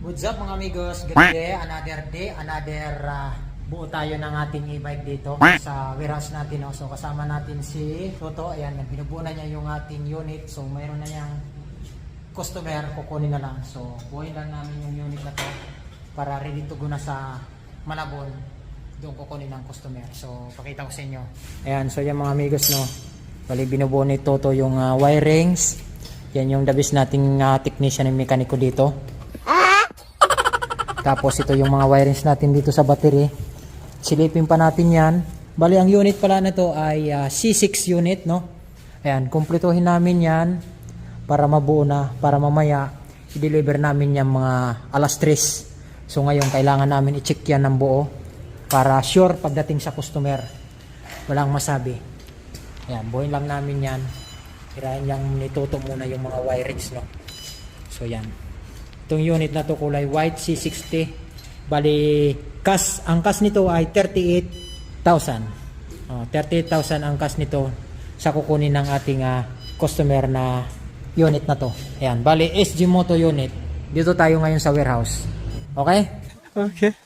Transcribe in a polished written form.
What's up mga amigos? Good day, another buo tayo ng ating e-bike dito sa warehouse natin. No? So kasama natin si Toto. Ayan, binubuo na niya yung ating unit. So mayroon na niyang customer, kukunin na lang. So buuin lang namin yung unit na to para ready to go na sa Malabon. Doon kukunin ng customer. So pakita ko sa inyo. Ayan, so yan mga amigos, no. Bali binubuo ni Toto yung wirings. Yan yung dabis nating technician ng mekaniko dito. Tapos ito yung mga wirings natin dito sa battery. Silipin pa natin yan. Bali ang unit pala na to ay C6 unit, no. Ayan, kumpletuhin namin yan para mabuo na, para mamaya i-deliver namin yung mga alas 3. So ngayon kailangan namin i-check yan ng buo para sure pagdating sa customer walang masabi. Ayan, buuin lang namin yan. Tirahin lang nituto muna yung mga wirings, no. So yan. Itong unit na to kulay white C60. Bali, ang cash nito ay 38,000. 38,000 ang cash nito sa kukunin ng ating customer na unit na to. Ayan, bali SG Moto unit. Dito tayo ngayon sa warehouse. Okay? Okay.